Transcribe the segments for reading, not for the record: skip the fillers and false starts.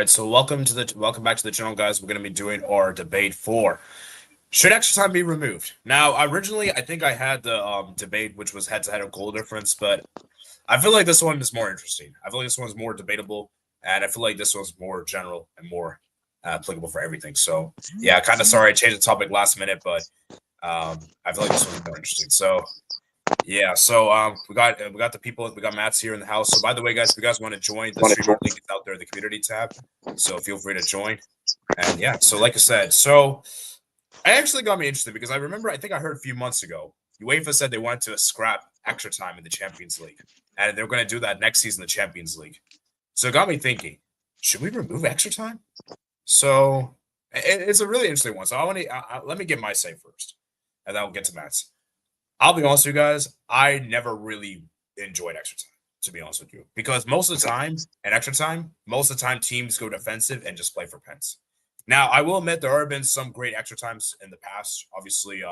right, so welcome back to the channel, guys. We're gonna be doing our debate for should extra time be removed. Now, originally, I think I had the debate, which was head to head of goal difference, but I feel like this one is more interesting. I feel like this one's more debatable, and I feel like this one's more general and more applicable for everything. So, yeah, kind of sorry I changed the topic last minute, but I feel like this one's more interesting. So, yeah, so we got the people, we got Matt's here in the house. So by the way, guys, if you guys want to join, the streamer link is out there in the community tab. So feel free to join. And yeah, so like I said, so I actually got me interested because I remember I think I heard a few months ago, UEFA said they wanted to scrap extra time in the Champions League. And they're going to do that next season, the Champions League. So it got me thinking, should we remove extra time? So it's a really interesting one. So let me get my say first, and then I'll get to Matt's. I'll be honest with you guys, I never really enjoyed extra time, to be honest with you. Because most of the time, in extra time, most of the time teams go defensive and just play for pens. Now, I will admit there have been some great extra times in the past. Obviously,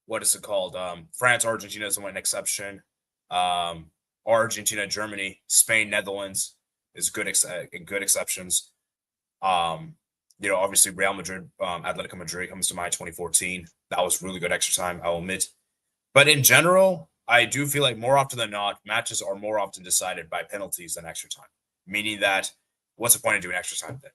what is it called? France, Argentina is one exception. Argentina, Germany, Spain, Netherlands is good exceptions. Obviously Real Madrid, Atletico Madrid comes to mind 2014. That was really good extra time, I'll admit. But in general, I do feel like more often than not, matches are more often decided by penalties than extra time. Meaning that, what's the point of doing extra time then?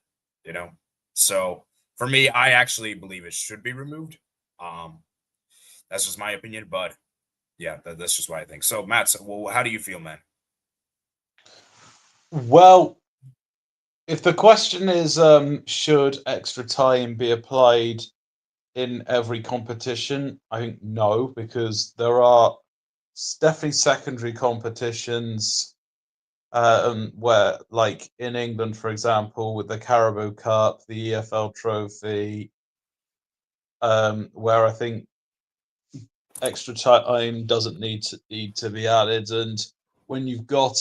So for me, I actually believe it should be removed. That's just my opinion, but yeah, that's just what I think. So Matt, how do you feel, man? Well, if the question is, should extra time be applied in every competition, I think no, because there are definitely secondary competitions where, like in England, for example, with the Carabao Cup, the EFL Trophy, where I think extra time doesn't need to be added, and when you've got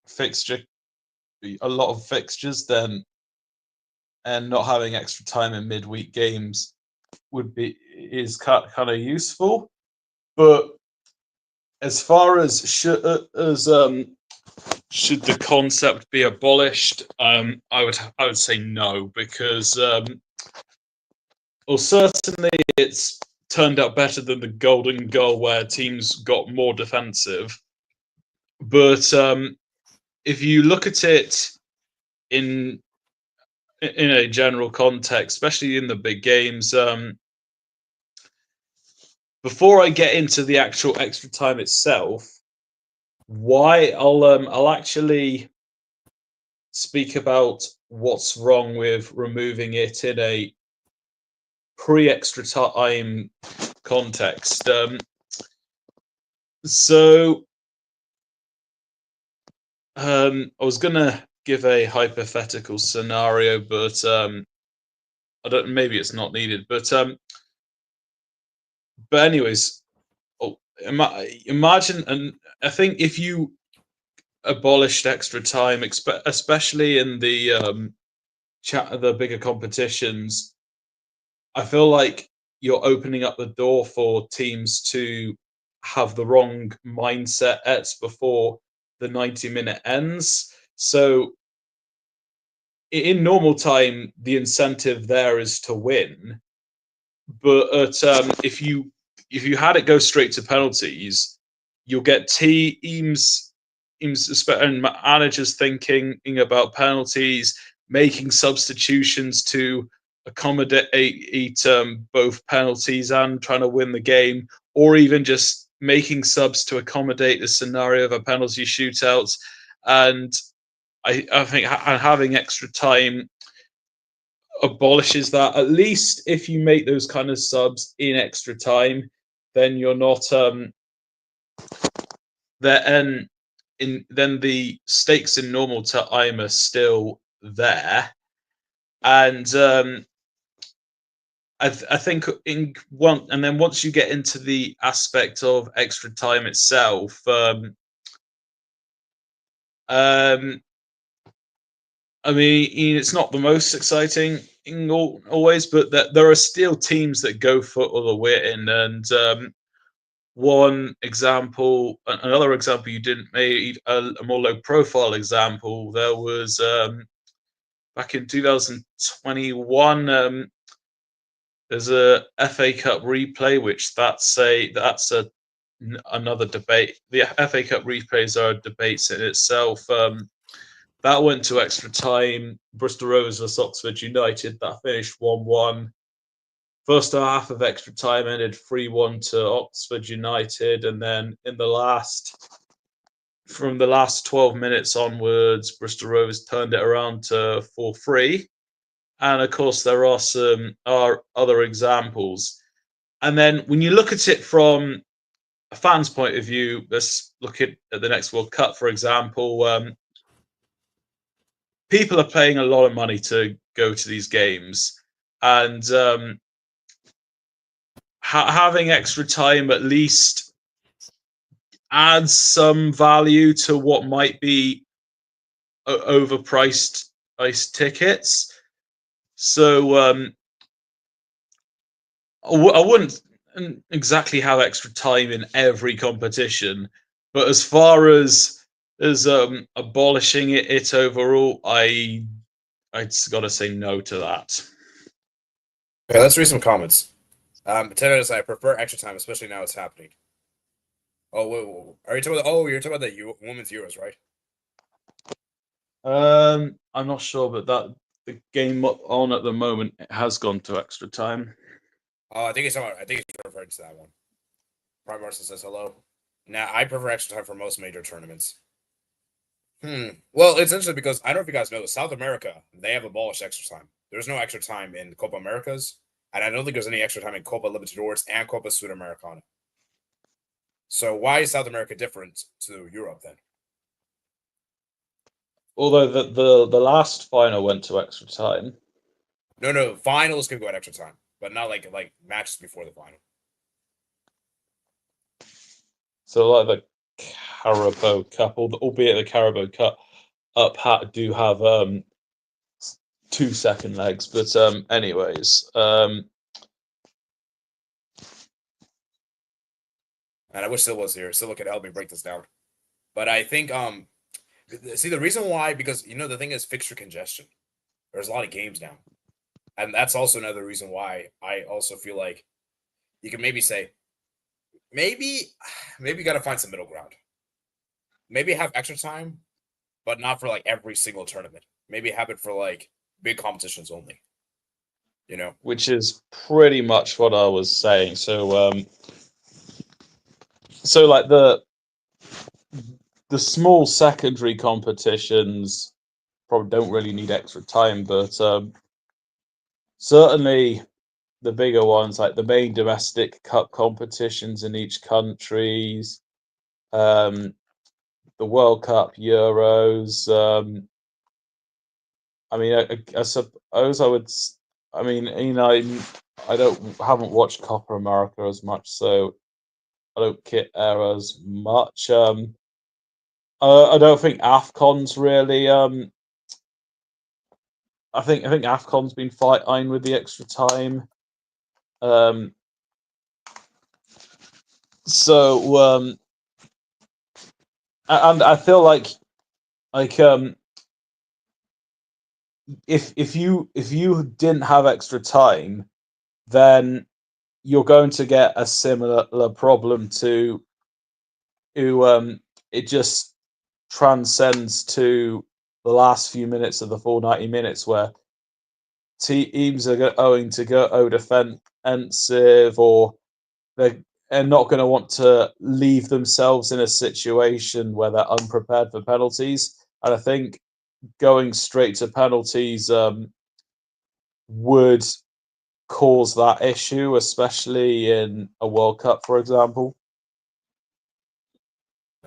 fixture a lot of fixtures, then and not having extra time in midweek games is kind of useful. But as far as should the concept be abolished, I would say no, because well, certainly it's turned out better than the golden goal where teams got more defensive. But if you look at it in a general context, especially in the big games, before I get into the actual extra time itself, I'll actually speak about what's wrong with removing it in a pre-extra time context. I was gonna give a hypothetical scenario, but I don't. Maybe it's not needed. But anyways, imagine, and I think if you abolished extra time, especially in the the bigger competitions, I feel like you're opening up the door for teams to have the wrong mindset before the 90-minute ends. So in normal time, the incentive there is to win. But if you had it go straight to penalties, you'll get teams and managers thinking about penalties, making substitutions to accommodate both penalties and trying to win the game, or even just making subs to accommodate the scenario of a penalty shootout. And I think having extra time abolishes that. At least if you make those kind of subs in extra time, then you're not then the stakes in normal time are still there. And I think once you get into the aspect of extra time itself, I mean, it's not the most exciting always, but there are still teams that go for the win, and one example, another example you didn't make, a more low profile example. There was back in 2021. There's a FA Cup replay, which another debate. The FA Cup replays are debates in itself. That went to extra time. Bristol Rovers vs Oxford United. That finished 1-1. First half of extra time ended 3-1 to Oxford United, and then from the last 12 minutes onwards, Bristol Rovers turned it around to 4-3. And of course, there are other examples. And then when you look at it from a fan's point of view, let's look at the next World Cup, for example. People are paying a lot of money to go to these games, and having extra time at least adds some value to what might be overpriced tickets. So I wouldn't exactly have extra time in every competition, but as far as abolishing it overall, I'd got to say no to that. Okay, let's read some comments. Tennis, I prefer extra time, especially now it's happening. Oh, whoa. Are you talking about? Oh, you're talking about the women's Euros, right? I'm not sure, but the game on at the moment has gone to extra time. Oh, I think he's referring to that one. Prime Marson says hello. Now, I prefer extra time for most major tournaments. Well, it's interesting because I don't know if you guys know, South America, they have abolished extra time. There's no extra time in Copa Americas, and I don't think there's any extra time in Copa Libertadores and Copa Sudamericana. So why is South America different to Europe then? Although the last final went to extra time. No, finals can go at extra time, but not like matches before the final. So like the Carabao Cup, albeit the Carabao Cup do have 2 second legs, but anyways. And I wish Sil was here. Sil could help me break this down. But I think see the reason why, because the thing is fixture congestion. There's a lot of games now. And that's also another reason why I also feel like you can maybe say, maybe you got to find some middle ground. Maybe have extra time, but not for like every single tournament. Maybe have it for like big competitions only. Which is pretty much what I was saying. So like the small secondary competitions probably don't really need extra time, but certainly the bigger ones, like the main domestic cup competitions in each countries, the World Cup, Euros. I mean, I suppose I would. I mean, I haven't watched Copa America as much, so I don't kit there as much. I don't think AFCON's really. I think AFCON's been fine with the extra time. So and I feel like if you didn't have extra time, then you're going to get a similar problem to it just transcends to the last few minutes of the full 90 minutes where teams are going to go defensive, or they're not going to want to leave themselves in a situation where they're unprepared for penalties. And I think going straight to penalties would cause that issue, especially in a World Cup, for example.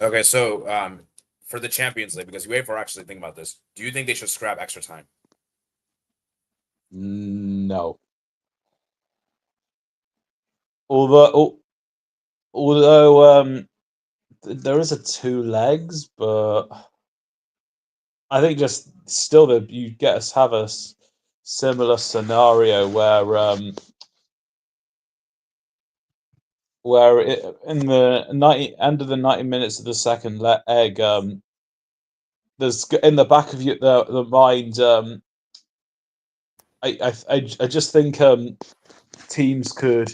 Okay, so for the Champions League, because UEFA are actually thinking about this, do you think they should scrap extra time? No. Although there is a 2 legs, but I think just still that you have a similar scenario where where in the 90 end of the 90 minutes of the second leg, there's in the back of the mind. I just think teams could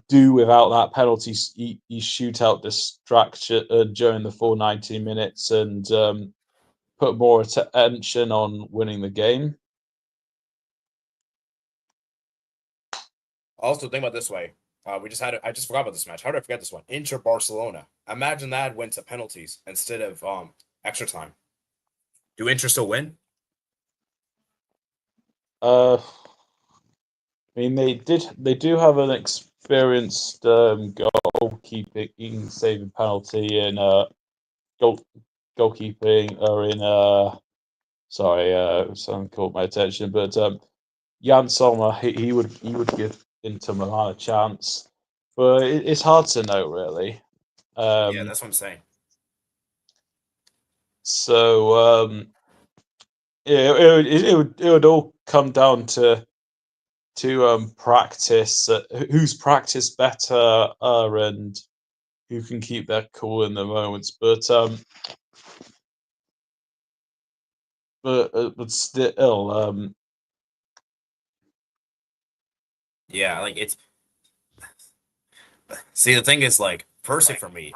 do without that penalty shootout distraction during the full 90 minutes and put more attention on winning the game. Also, think about it this way. I just forgot about this match. How did I forget this one? Inter Barcelona. Imagine that went to penalties instead of extra time. Do Inter still win? I mean, they do have an experienced goalkeeping saving penalty in goalkeeping or in something caught my attention, but Jan Sommer he would give Inter Milan a chance, but it's hard to know really. Yeah, that's what I'm saying. So yeah, it would all come down to practice, who's practiced better, and who can keep their cool in the moments. But still, Yeah, like it's. See, the thing is, like, personally for me,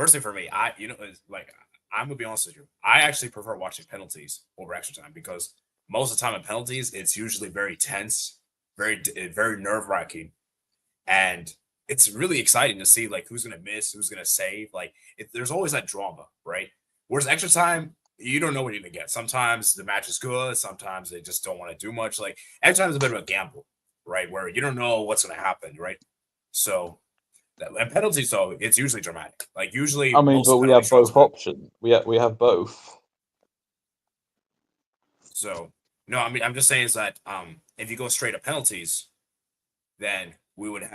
it's like I'm gonna be honest with you. I actually prefer watching penalties over extra time because most of the time in penalties, it's usually very tense, very nerve wracking, and it's really exciting to see like who's gonna miss, who's gonna save. Like, there's always that drama, right? Whereas extra time, you don't know what you're gonna get. Sometimes the match is good, sometimes they just don't want to do much. Like extra time is a bit of a gamble, right? Where you don't know what's gonna happen, right? So and penalties, though, it's usually dramatic. Like usually, I mean, most but we penalty have shots both are. options. We have both. So no, I mean, I'm just saying is that if you go straight to penalties, then we would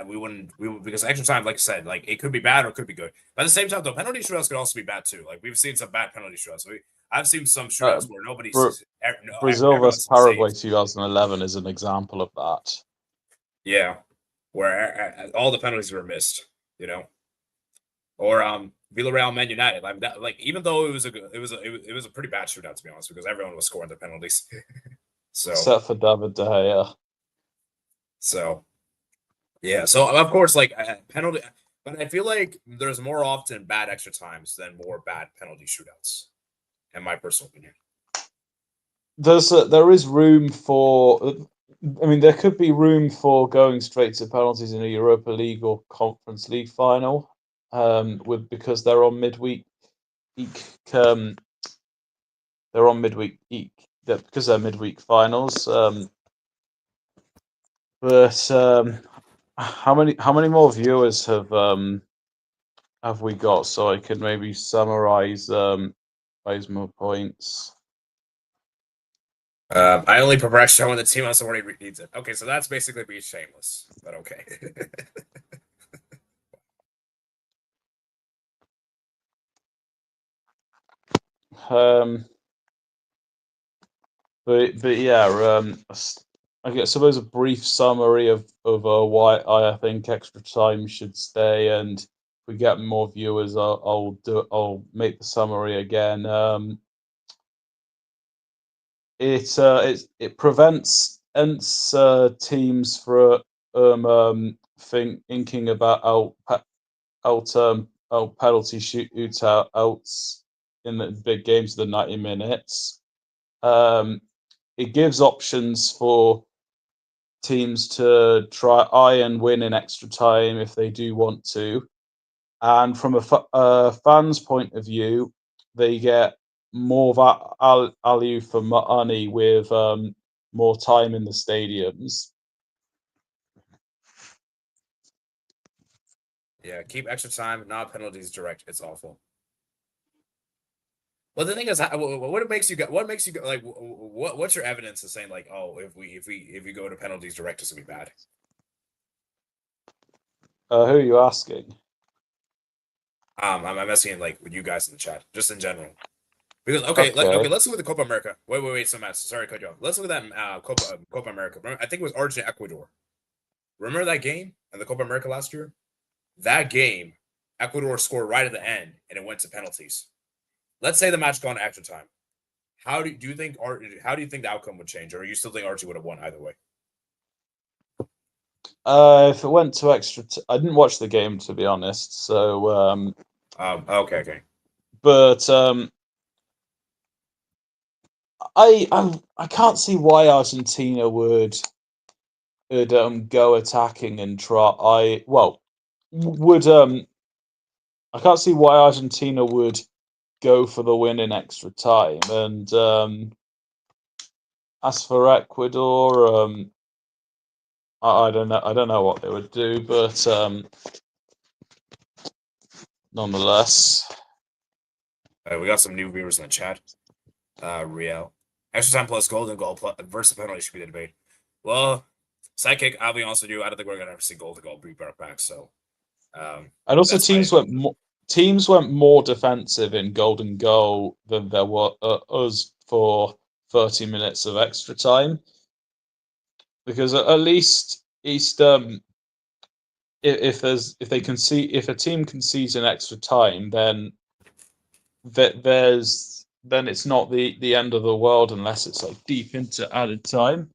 because extra time, like I said, like it could be bad or it could be good. But at the same time, though, penalty shootouts could also be bad too. Like we've seen some bad penalty shootouts. I've seen some Uh, shootouts where Bra- Brazil everyone versus Paraguay saves. 2011 is an example of that. Yeah, where all the penalties were missed. You know, or Villarreal Man United. Like that, like even though it was a pretty bad shootout to be honest, because everyone was scoring the penalties. so Except for David De Gea. so yeah. So of course, like penalty, but I feel like there's more often bad extra times than more bad penalty shootouts, in my personal opinion. There is room for. I mean, there could be room for going straight to penalties in a Europa League or Conference League final, with because they're on midweek. Um, they're on midweek because they're midweek finals. But how many more viewers have we got? So I can maybe summarize my points. I only prefer extra when the team also already needs it. Okay, so that's basically being shameless, but okay. Um, but yeah, I suppose a brief summary of why I think extra time should stay, and if we get more viewers, I'll make the summary again. It prevents teams from thinking about out penalty outs in the big games of the 90 minutes. It gives options for teams to try and win in extra time if they do want to. And from a fan's point of view, they get more value for money with more time in the stadiums. Yeah, keep extra time, not penalties direct. It's awful. Well, the thing is, what makes you like what's your evidence of saying like, oh, if we go to penalties direct, it's gonna be bad? Who are you asking? I'm asking like with you guys in the chat, just in general. Because okay, Okay. let's look at the Copa America. Wait, so Matt, sorry to cut you off. Let's look at that Copa America. Remember, I think it was Argentina Ecuador. Remember that game in the Copa America last year? that game, Ecuador scored right at the end, and it went to penalties. Let's say the match gone to extra time. How do you think how do you think the outcome would change, or you still think Archie would have won either way? If it went to extra, I didn't watch the game to be honest. So, Okay. but I can't see why Argentina would go attacking and try. Would I can't see why Argentina would go for the win in extra time. And as for Ecuador, I don't know. I don't know what they would do, but nonetheless, We got some new viewers in the chat. Real. Extra time plus golden goal plus versus penalty should be the debate. Well, sidekick, I'll be honest with you, I don't think we're gonna ever see golden goal be brought back. So, and also teams went more defensive in golden goal than there were us for 30 minutes of extra time, because at least if a team concedes an extra time, then it's not the end of the world unless it's like deep into added time.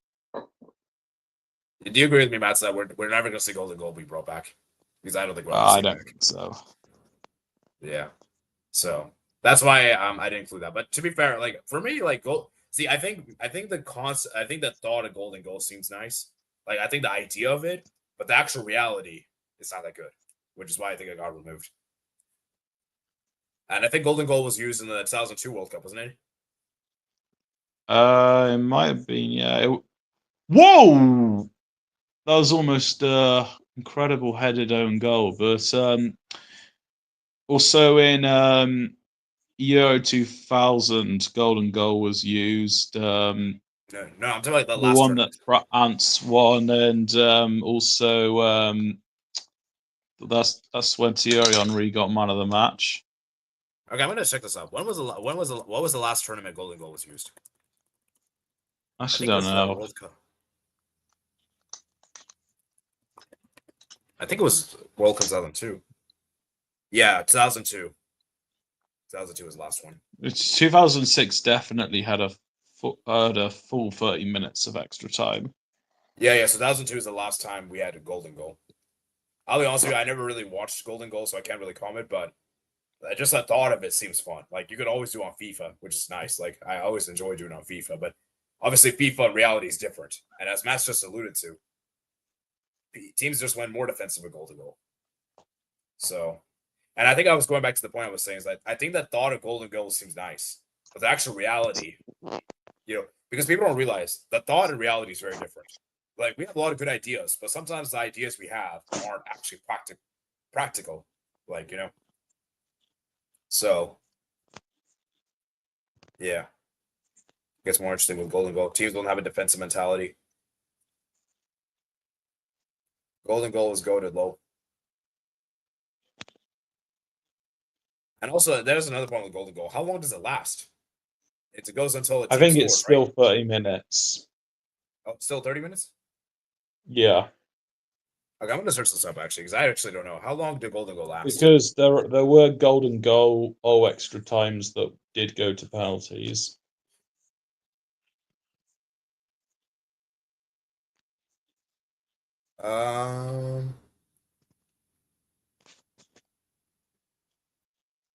Do you agree with me, Matt, that we're never gonna see golden goal be brought back? Because I don't think we're I don't think so. Yeah. So that's why I didn't include that. But to be fair, like for me, like goal. See, I think the thought of golden goal seems nice. Like I think the idea of it, but the actual reality is not that good, which is why I think it got removed. And I think golden goal was used in the 2002 World Cup, wasn't it? It might have been, yeah. Whoa! That was almost incredible headed own goal, but also in Euro 2000, golden goal was used. No, I'm talking about the The last one tournament. that Ants won, and also that's when Thierry Henry got man of the match. Okay, I'm gonna check this out. What was the last tournament golden goal was used? I actually don't know. World Cup. I think it was World Cup 2002. Yeah, 2002. 2002 was the last one. 2006 definitely had a full 30 minutes of extra time. Yeah. So 2002 is the last time we had a golden goal. I'll be honest with you, I never really watched golden goal, so I can't really comment. But just the thought of it seems fun. Like you could always do on FIFA, which is nice. Like I always enjoy doing on FIFA, but obviously FIFA in reality is different. And as Matt's just alluded to, teams just went more defensive with golden goal. So, and I think I was going back to the point I was saying is that I think that thought of golden goal seems nice, but the actual reality, because people don't realize the thought and reality is very different. Like we have a lot of good ideas, but sometimes the ideas we have aren't actually practical. Like so yeah, it gets more interesting with golden goal. Teams don't have a defensive mentality. Golden goal is goated low. And also, there's another point with golden goal. How long does it last? It goes until I think it's still 30 minutes. Oh, still 30 minutes? Yeah. Okay, I'm gonna search this up actually, because I actually don't know. How long did golden goal last? Because there were golden goal extra times that did go to penalties.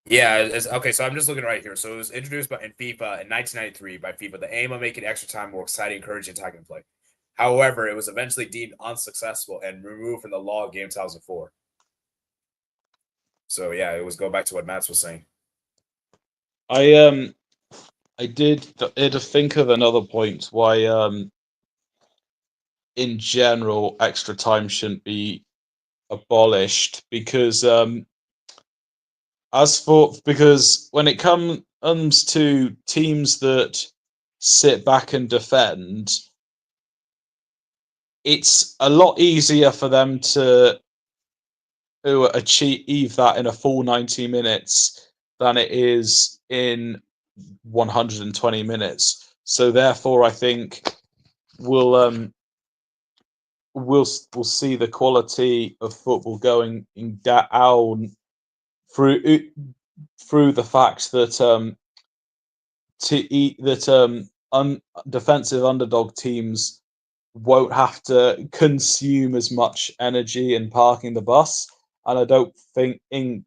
Yeah, okay, so I'm just looking right here. So it was introduced in FIFA in 1993 by FIFA. The aim of making extra time more exciting, encouraging attacking play. However, it was eventually deemed unsuccessful and removed from the law of game 2004. So yeah, it was go back to what Matt was saying. I did think of another point why in general extra time shouldn't be abolished, because because when it comes to teams that sit back and defend, it's a lot easier for them to achieve that in a full 90 minutes than it is in 120 minutes. So therefore, I think we'll we'll see the quality of football going down through the fact that defensive underdog teams won't have to consume as much energy in parking the bus. And I don't think and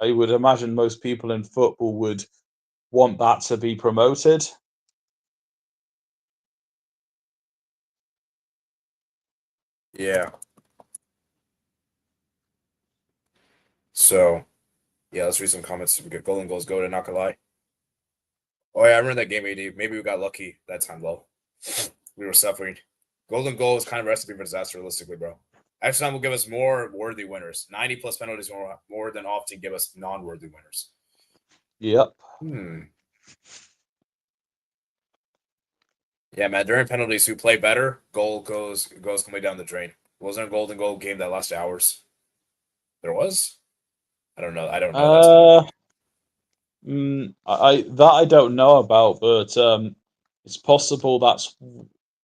I would imagine most people in football would want that to be promoted. Yeah. So yeah, let's read some comments. We get golden goals go to not gonna lie. Oh yeah, I remember that game, AD. Maybe we got lucky that time, though. We were suffering. Golden goal is kind of a recipe for disaster, realistically, bro. Extra time will give us more worthy winners. 90 plus penalties more than often give us non-worthy winners. Yep. Yeah, man. During penalties, who play better, goal goes completely down the drain. Wasn't a golden goal game that lasted hours? There was. I don't know. I don't know. I don't know about, but it's possible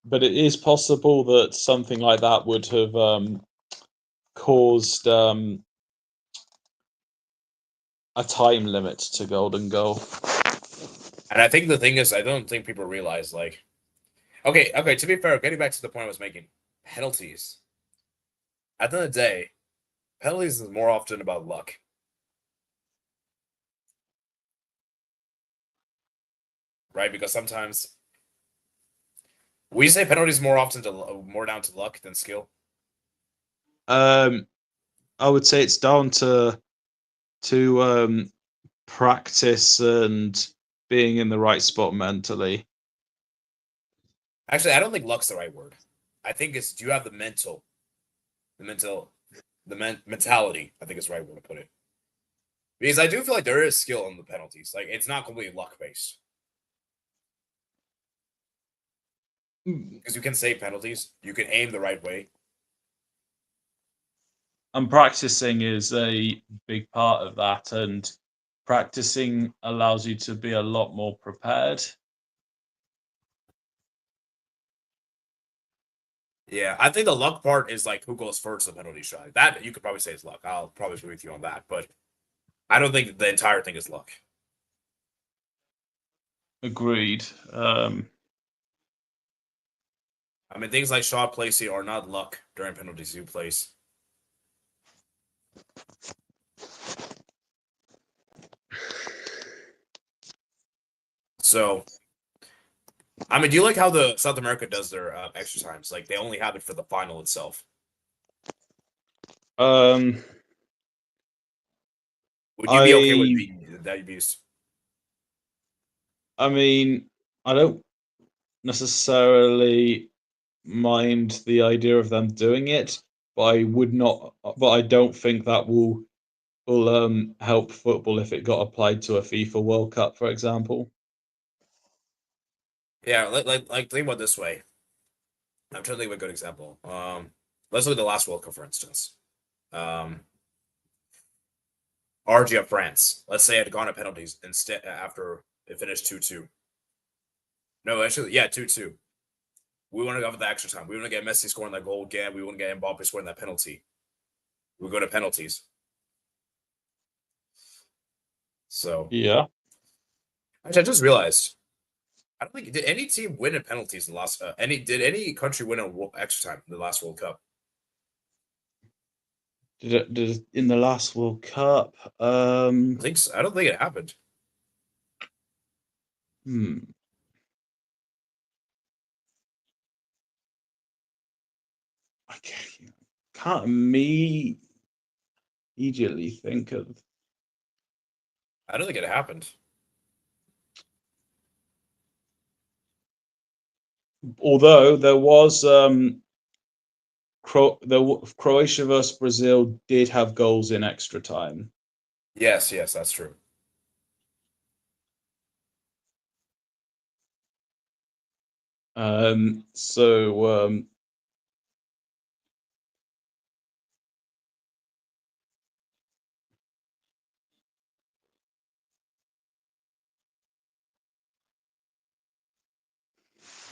but it is possible that something like that would have caused a time limit to golden goal. And I think the thing is, I don't think people realize, like, okay. To be fair, getting back to the point I was making, penalties. At the end of the day, penalties is more often about luck. Right? Because sometimes we say penalties more often more down to luck than skill. I would say it's down to practice and being in the right spot mentally. Actually, I don't think luck's the right word. I think it's do you have the mentality. I think is the right word to put it. Because I do feel like there is skill in the penalties. Like it's not completely luck based. Because you can save penalties, you can aim the right way. And practicing is a big part of that, and practicing allows you to be a lot more prepared. Yeah, I think the luck part is like who goes first the penalty shot. That you could probably say is luck. I'll probably agree with you on that, but I don't think the entire thing is luck. Agreed. I mean, things like shot placing are not luck during penalties you place. So, I mean, do you like how the South America does their extra times? Like they only have it for the final itself. Um, Would you be okay with I being that abused? I mean, I don't necessarily mind the idea of them doing it, but I would not. But I don't think that will help football if it got applied to a FIFA World Cup, for example. Yeah, like think about it this way. I'm trying to think of a good example. Let's look at the last World Cup, for instance. Argentina, France. Let's say it had gone to penalties instead after it finished 2-2. No, actually, yeah, 2-2. We want to go for the extra time. We want to get Messi scoring that goal again. We want to get Mbappe scoring that penalty. We go to penalties. So, Yeah. actually, I just realized. I don't think did any team win in penalties in the last. Did any country win in extra time in the last World Cup? Did it in the last World Cup? I think so. I don't think it happened. Hmm. I can't immediately think of. I don't think it happened. Although there was Croatia versus Brazil did have goals in extra time. Yes, that's true. So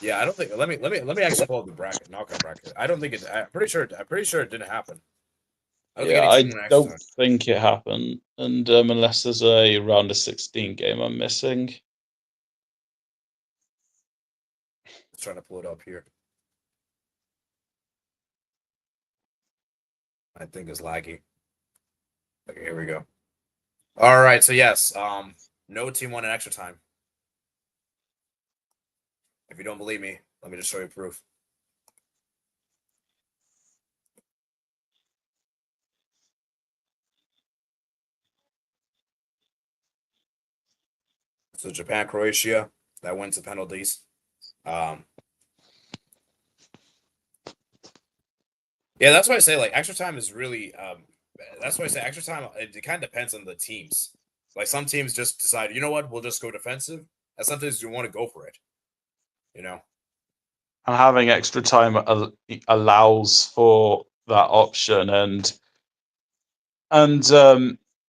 Yeah, I don't think. Let me actually pull up the bracket, knockout bracket. I don't think it. I'm pretty sure. I'm pretty sure it didn't happen. I don't think Yeah, any I team went extra don't time. think it happened, and unless there's a round of 16 game I'm missing. Just trying to pull it up here. I think it's laggy. Okay, here we go. All right, so yes, no team won in extra time. If you don't believe me, let me just show you proof. So Japan, Croatia, that went to penalties. Um, yeah, that's why I say like extra time is really. That's why I say extra time. It kind of depends on the teams. Like some teams just decide, you know what, we'll just go defensive. And sometimes you want to go for it. You know. And having extra time allows for that option, and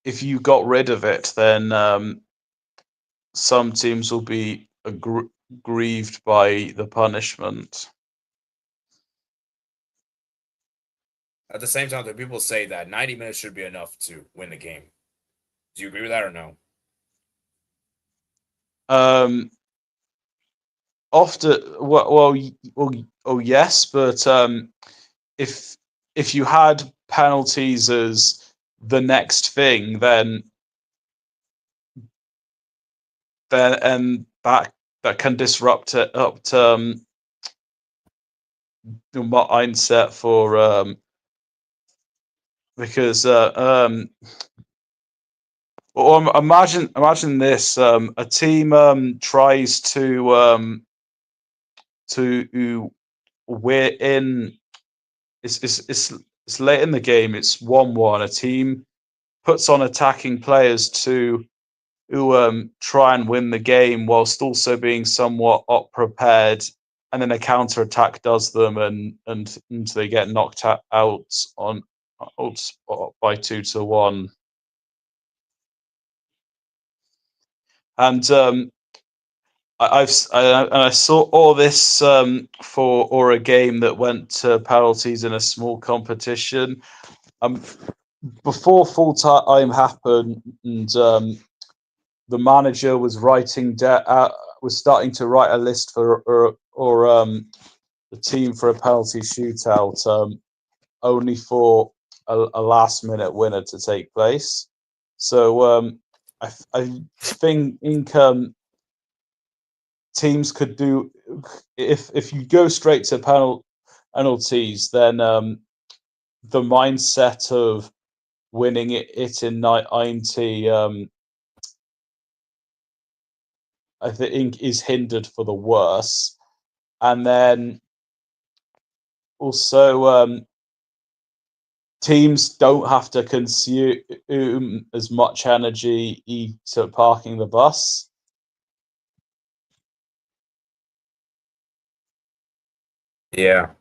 if you got rid of it, then some teams will be grieved by the punishment. At the same time, the people say that 90 minutes should be enough to win the game. Do you agree with that or no? Um, Often, well, yes, but if if you had penalties as the next thing, then and that can disrupt it up to the mindset for because or imagine this a team tries to we're in it's late in the game, it's 1-1, a team puts on attacking players to who try and win the game whilst also being somewhat prepared, and then a counter attack does them, and they get knocked out on out by 2-1. And I saw all this for a game that went to penalties in a small competition. Um, Before full time happened, and the manager was was starting to write a list for or the team for a penalty shootout, only for a last minute winner to take place. So I think teams could do if you go straight to penalties, then the mindset of winning it in 90 I think is hindered for the worse. And then also teams don't have to consume as much energy to parking the bus. Yeah.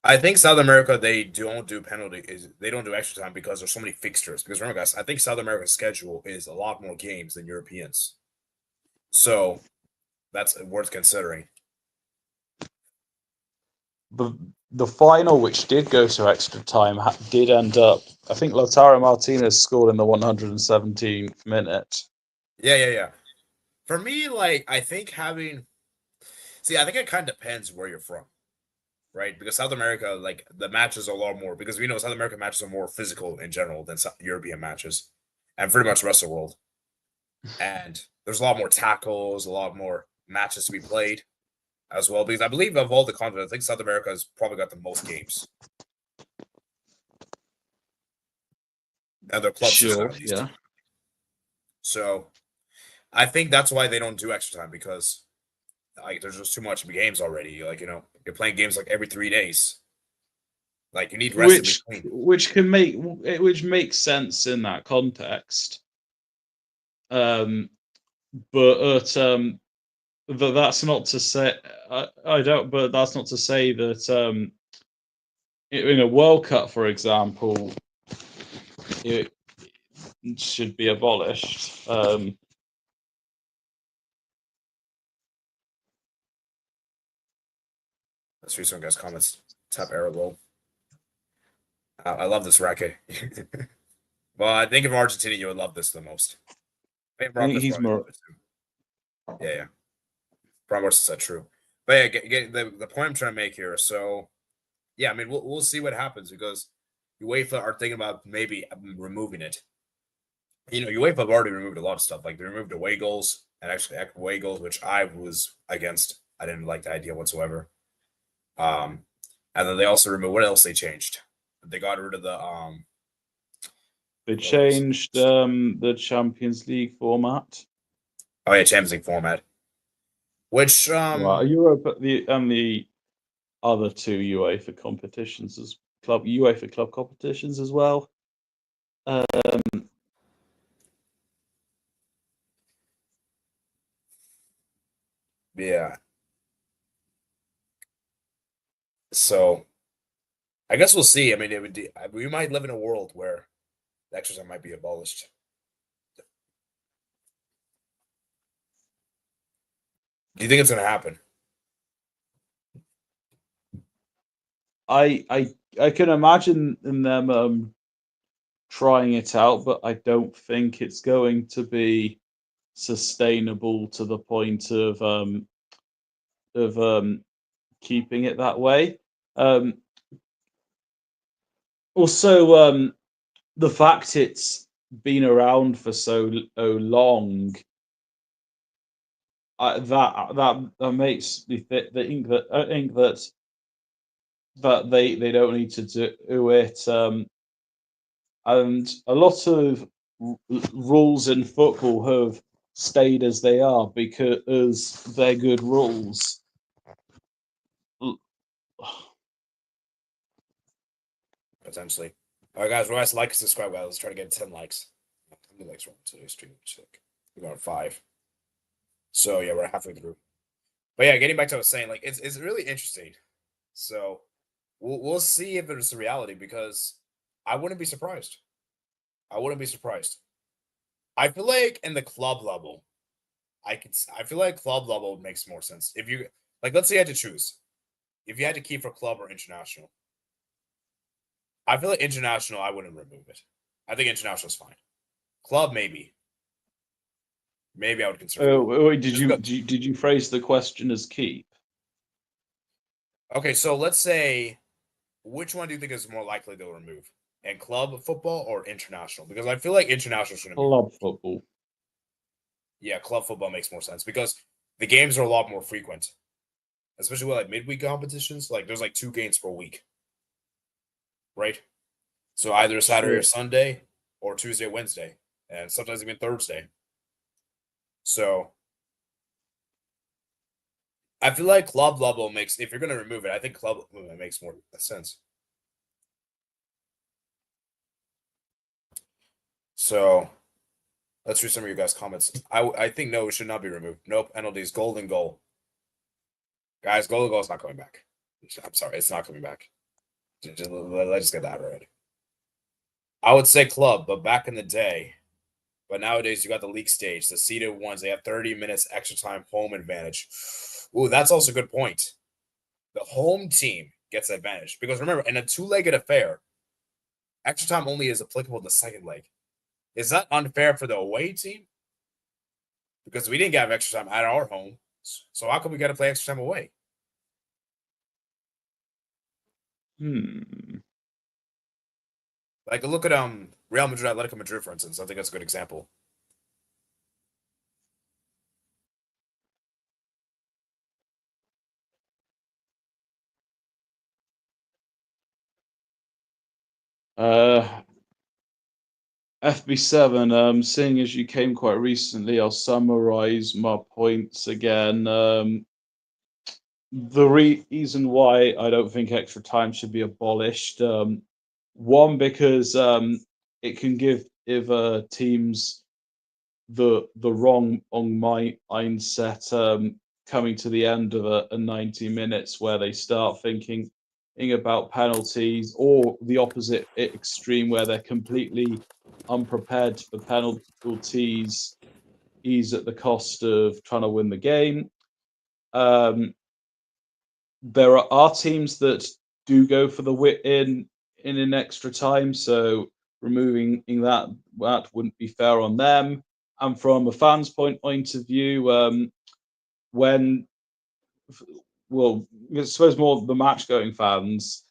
I think South America they don't do penalty is they don't do extra time because there's so many fixtures. Because remember, guys, I think South America's schedule is a lot more games than Europeans, so that's worth considering. The final, which did go to extra time, did end up. I think Lautaro Martinez scored in the 117th minute. Yeah, yeah, yeah. For me, like I think having see, I think it kind of depends where you're from, right? Because South America, like the matches are a lot more because we know South American matches are more physical in general than European matches, and pretty much the rest of the world. And there's a lot more tackles, a lot more matches to be played as well. Because I believe of all the continents, I think South America has probably got the most games. And their club system Sure, at least. yeah. So I think that's why they don't do extra time because like there's just too much games already. Like, you're playing games like every 3 days. Like you need rest in between. Which makes sense in that context. Um, but that's not to say I don't. But that's not to say that in a World Cup, for example, it should be abolished. Let's read some guys' comments. Top arrow roll. I love this racket. Well, I think if Argentina, you would love this the most. I think I think he's probably more. love it too. Yeah. Probably is that true. But yeah, get the point I'm trying to make here. So, yeah, I mean, we'll see what happens because UEFA are thinking about maybe removing it. UEFA have already removed a lot of stuff. Like they removed away goals and actually away goals, which I was against. I didn't like the idea whatsoever. And then they also removed what else they changed? They got rid of the They changed the Champions League format. Oh yeah, Champions League format. Which Europe the other two UEFA competitions as UEFA club competitions as well. Yeah. So I guess we'll see. I mean, we might live in a world where the exercise might be abolished. Do you think it's going to happen? I can imagine them trying it out, but I don't think it's going to be sustainable to the point of keeping it that way. Also, the fact it's been around for so long, that makes me think that they don't need to do it. And a lot of rules in football have stayed as they are because they're good rules. Potentially. All right, guys. Remember to like and subscribe, guys. Let's try to get 10 likes. How many likes on today's stream? Check. We got 5. So yeah, we're halfway through. But yeah, getting back to what I was saying, like it's really interesting. So we'll see if it's a reality because I wouldn't be surprised. I wouldn't be surprised. I feel like in the club level, I feel like club level makes more sense. If you let's say you had to choose. If you had to keep for club or international. I feel like international, I wouldn't remove it. I think international is fine. Club, maybe. Maybe I would consider. Wait, did you phrase the question as keep? Okay, so let's say, which one do you think is more likely they'll remove? And club football or international? Because I feel like international is going to be club football. Yeah, club football makes more sense because the games are a lot more frequent, especially with like midweek competitions. Like there's like 2 games per week, right? So either Saturday or Sunday, or Tuesday, Wednesday, and sometimes even Thursday. So I feel like club level makes, if you're going to remove it, I think club level makes more sense. So let's read some of your guys' comments. I think no, it should not be removed. No penalties. Golden goal. Guys, golden goal is not coming back. I'm sorry, it's not coming back. Let's get that right. I would say club, but back in the day. But nowadays, you got the league stage, the seeded ones. They have 30 minutes extra time home advantage. Ooh, that's also a good point. The home team gets advantage because remember, in a 2-legged affair, extra time only is applicable in the second leg. Is that unfair for the away team? Because we didn't get extra time at our home, so how come we got to play extra time away? Like look at Real Madrid, Atletico Madrid, for instance. I think that's a good example. FB7, seeing as you came quite recently, I'll summarize my points again. The reason why I don't think extra time should be abolished, one, because it can give teams the wrong mindset coming to the end of a 90 minutes where they start thinking about penalties, or the opposite extreme where they're completely unprepared for penalties at the cost of trying to win the game. there are teams that do go for the win in an extra time, so removing that wouldn't be fair on them. And from a fan's point of view, when well, I suppose more the match going fans,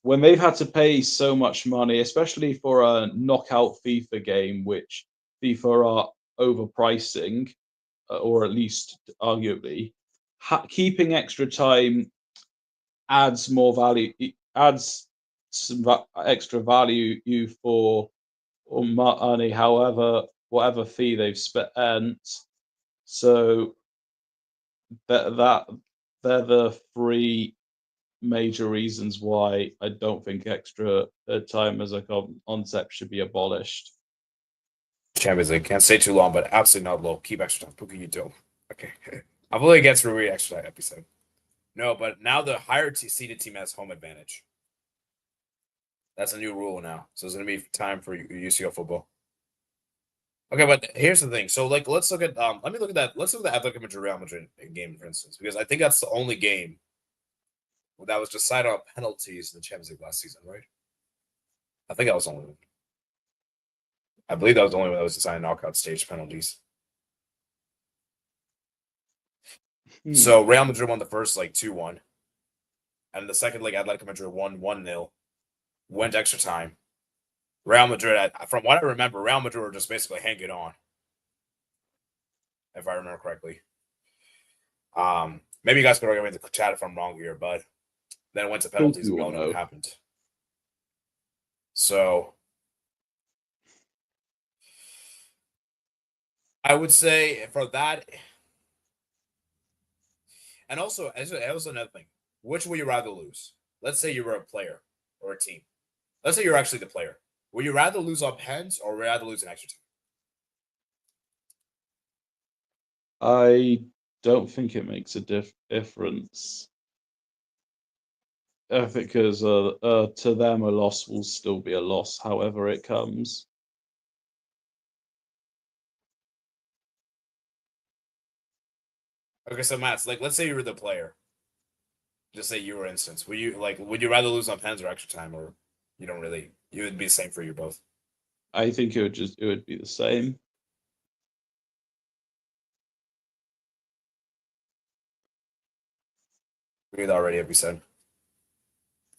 when they've had to pay so much money, especially for a knockout FIFA game, which FIFA are overpricing, or at least arguably, keeping extra time adds more value. It adds some extra value you for or money, however, whatever fee they've spent. So that they're the three major reasons why I don't think extra time as a concept should be abolished. Champions League. Can't stay too long, but absolutely not low. Keep extra time. Puka, you do. Okay. I'm fully against Rui extra time episode. No, but now the higher seeded team has home advantage. That's a new rule now. So it's going to be time for UCL football. Okay, but here's the thing. So, like, let's look at let me look at that. Let's look at the Atletico Madrid Real Madrid game, for instance, because I think that's the only game that was decided on penalties in the Champions League last season, right? I think that was the only one. I believe that was the only one that was decided knockout stage penalties. So Real Madrid won the first like 2-1. And the second leg, Atletico Madrid won 1-0. Went extra time. Real Madrid, from what I remember, Real Madrid were just basically hanging on. If I remember correctly. Maybe you guys could argue in the chat if I'm wrong here, but then it went to penalties and we all know what happened. So I would say for that, and also as another thing, which would you rather lose? Let's say you were a player or a team. Let's say you're actually the player. Would you rather lose on pens or would you rather lose an extra time? I don't think it makes a difference. Because to them, a loss will still be a loss, however it comes. Okay, so Matt, like, let's say you were the player. Just say you were instance. Would you rather lose on pens or extra time, or you don't really? You would be the same for you both. I think it would be the same. We already have said.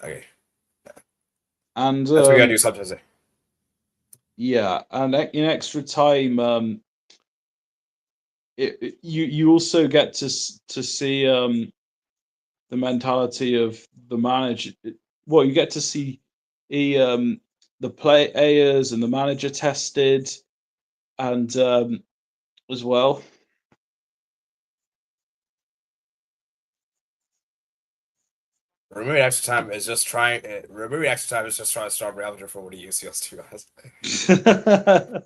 Okay. And that's what we gotta do sometimes. Yeah, and in extra time, you also get to see the mentality of the manager. Well, you get to see the players and the manager tested, and as well. Removing extra time is just trying. Removing extra time is just trying to stop Real Madrid for what he UCL's two has.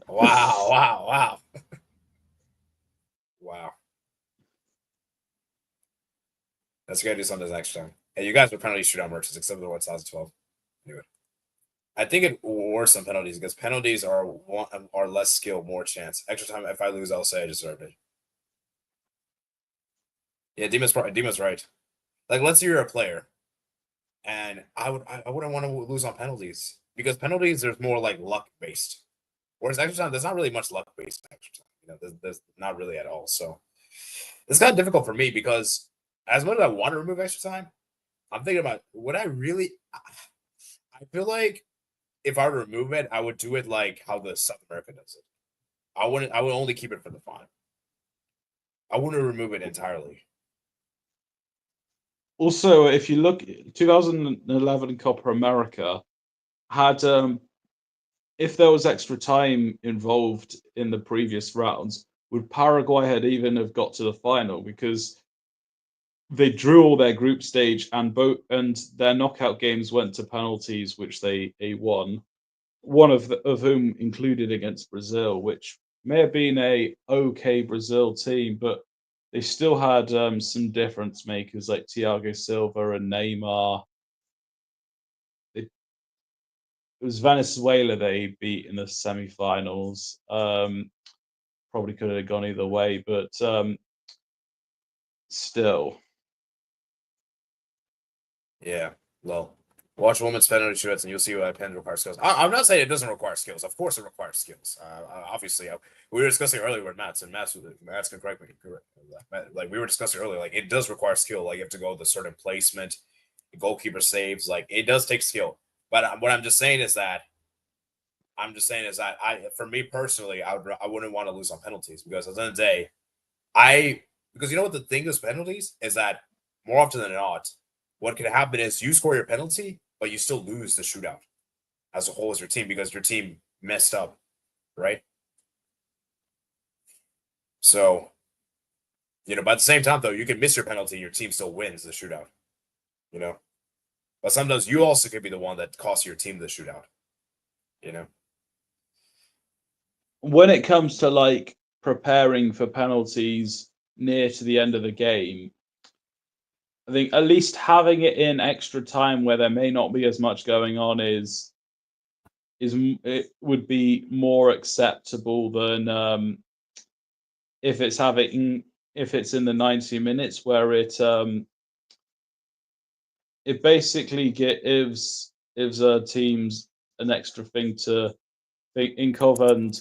Wow! Wow. That's gonna do something next time. Hey, you guys are penalty shootout merchants, except for the 1012. Anyway, I think it worse on penalties because penalties are less skill, more chance. Extra time. If I lose, I'll say I deserved it. Yeah, Dima's right. Like, let's say you're a player, and I wouldn't want to lose on penalties because penalties there's more like luck based, whereas extra time there's not really much luck based extra time. You know, there's not really at all. So it's kind of difficult for me because as much as I want to remove extra time, I'm thinking about would I really? I feel like if I were to remove it, I would do it like how the South America does it. I would only keep it for the fun. I wouldn't remove it entirely. Also, if you look, 2011 Copa America had, if there was extra time involved in the previous rounds, would Paraguay had even have got to the final because they drew all their group stage and their knockout games went to penalties, which they won. One of whom included against Brazil, which may have been a okay Brazil team, but they still had some difference makers like Thiago Silva and Neymar. It was Venezuela they beat in the semi-finals. Probably could have gone either way, but still. Yeah. Well, watch women's penalty shootouts and you'll see what penalty requires skills. I'm not saying it doesn't require skills. Of course, it requires skills. Obviously, we were discussing earlier with Matt, and Matt's can correct me. Like we were discussing earlier, like it does require skill. Like you have to go with a certain placement, the goalkeeper saves. Like it does take skill. But what for me personally, I wouldn't want to lose on penalties because at the end of the day, because you know what the thing is penalties is that more often than not, what can happen is you score your penalty, but you still lose the shootout as a whole as your team because your team messed up, right? So, but at the same time though, you can miss your penalty and your team still wins the shootout, you know. But sometimes you also could be the one that costs your team the shootout, you know. When it comes to like preparing for penalties near to the end of the game, I think at least having it in extra time where there may not be as much going on it would be more acceptable than if it's in the 90 minutes where it basically gives teams an extra thing to think of, and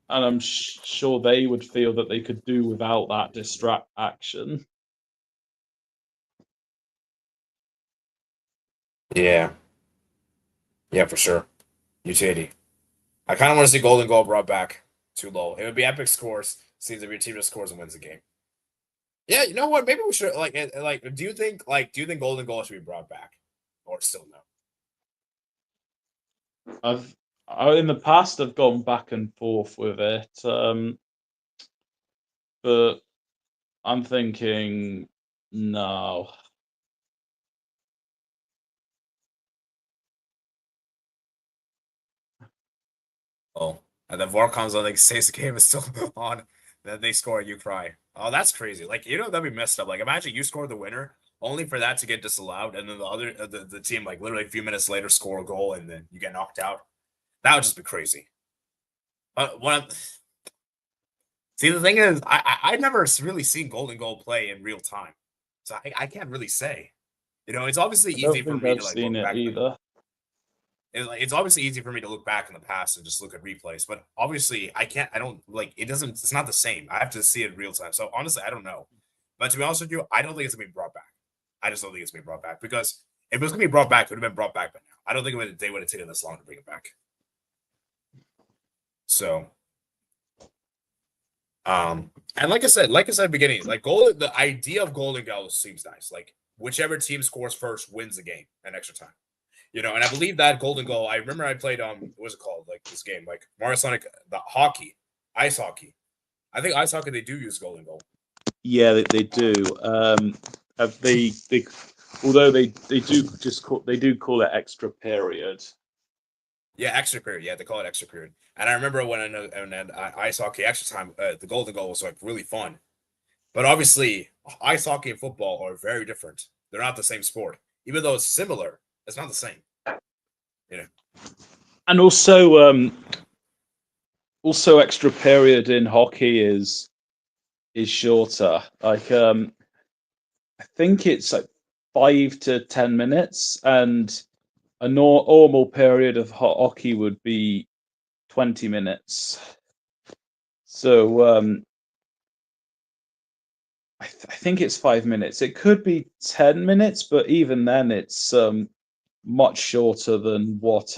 I'm sure they would feel that they could do without that distract action. Yeah. Yeah, for sure. Utility. I kind of want to see Golden Goal brought back too low. It would be epic scores. Seems if your team just scores and wins the game. Yeah, you know what? Maybe we should do you think Golden Goal should be brought back, or still no? In the past I've gone back and forth with it, but I'm thinking no. Oh, and then VAR comes on, like says the game is still on. Then they score, you cry. Oh, that's crazy. Like that'd be messed up. Like imagine you score the winner, only for that to get disallowed, and then the team like literally a few minutes later score a goal, and then you get knocked out. That would just be crazy. But see, the thing is, I've never really seen Golden Goal play in real time, so I can't really say. It's obviously I easy don't for think me I've to like seen look it back. either. It's obviously easy for me to look back in the past and just look at replays, but obviously I can't. I don't like it. Doesn't. It's not the same. I have to see it in real time. So honestly, I don't know. But to be honest with you, I don't think it's gonna be brought back. I just don't think it's gonna be brought back because if it was gonna be brought back, it would have been brought back by now. I don't think they would have taken this long to bring it back. So, and like I said, beginning, like the idea of Golden Goal seems nice. Like whichever team scores first wins the game in extra time. And I believe that Golden Goal. I remember I played what was it called? Like this game, like Mario Sonic, the hockey, ice hockey. I think ice hockey they do use Golden Goal. Yeah, they do. They although they do call it extra period. Yeah, extra period. Yeah, they call it extra period. And I remember when ice hockey extra time, the Golden Goal was like really fun. But obviously, ice hockey and football are very different. They're not the same sport, even though it's similar. It's not the same. And also extra period in hockey is shorter. Like I think it's like 5 to 10 minutes, and a normal period of hockey would be 20 minutes. So I think it's 5 minutes. It could be 10 minutes, but even then, it's much shorter than what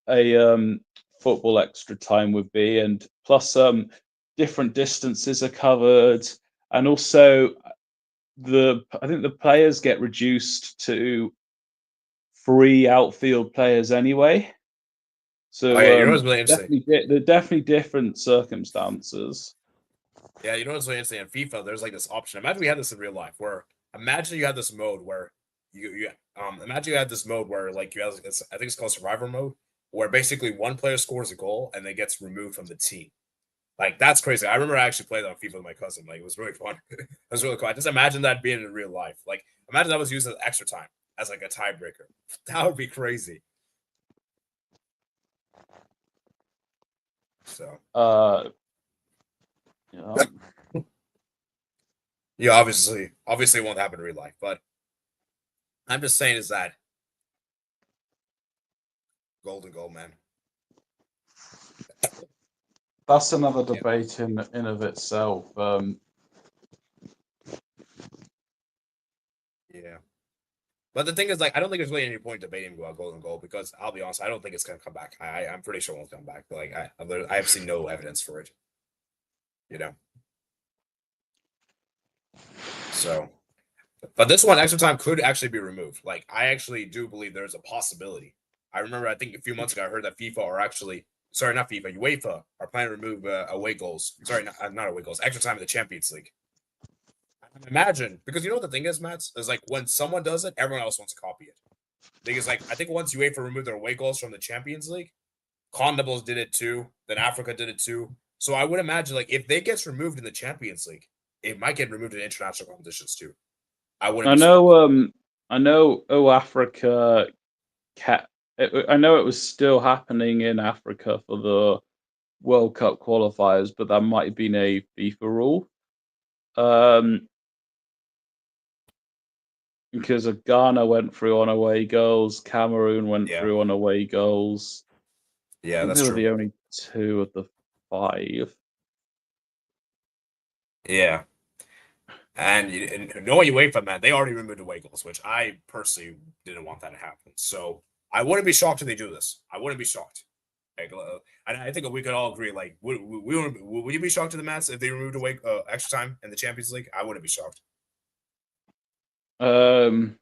a football extra time would be, and plus different distances are covered, and also I think the players get reduced to 3 outfield players anyway. Oh yeah, So what's really interesting? they're definitely different circumstances. Yeah, what's really interesting? In FIFA, there's like this option. Imagine we had this in real life, where imagine you had this mode where you imagine you had this mode where like you have I think it's called Survivor mode, where basically one player scores a goal and then gets removed from the team. Like that's crazy. I remember I actually played on FIFA with my cousin. Like it was really fun. It was really cool. I just imagine that being in real life. Like imagine that was used as extra time as like a tiebreaker. That would be crazy. So Uh, yeah. Yeah, obviously it won't happen in real life, but I'm just saying is that golden goal, man. That's another Yeah. debate in of itself. Yeah. But the thing is, like, I don't think there's really any point debating about golden goal because I'll be honest, I don't think it's gonna come back. I'm pretty sure it won't come back. Like, I have seen no evidence for it. You know. So, but this one extra time could actually be removed. Like, I actually do believe there's a possibility. I remember, I think a few months ago, I heard that FIFA are actually, sorry, not FIFA, UEFA are planning to remove away goals. Sorry, not away goals, extra time in the Champions League. Imagine, because you know what the thing is, Matt, is like when someone does it, everyone else wants to copy it. Because like I think once UEFA removed their away goals from the Champions League, Condables did it too. Then Africa did it too. So I would imagine like if they gets removed in the Champions League, it might get removed in international competitions too. I wouldn't. I know. I know. Oh, Africa. I know it was still happening in Africa for the World Cup qualifiers, but that might have been a FIFA rule. Because Ghana went through on away goals, Cameroon went through on away goals. Yeah, that's they were true. the only 2 of the 5. Yeah. And knowing UEFA, man, they already removed away goals, which I personally didn't want that to happen. So I wouldn't be shocked if they do this. I wouldn't be shocked. Like, I think we could all agree. Like, would you be shocked to the Mets if they removed away extra time in the Champions League? I wouldn't be shocked. I'm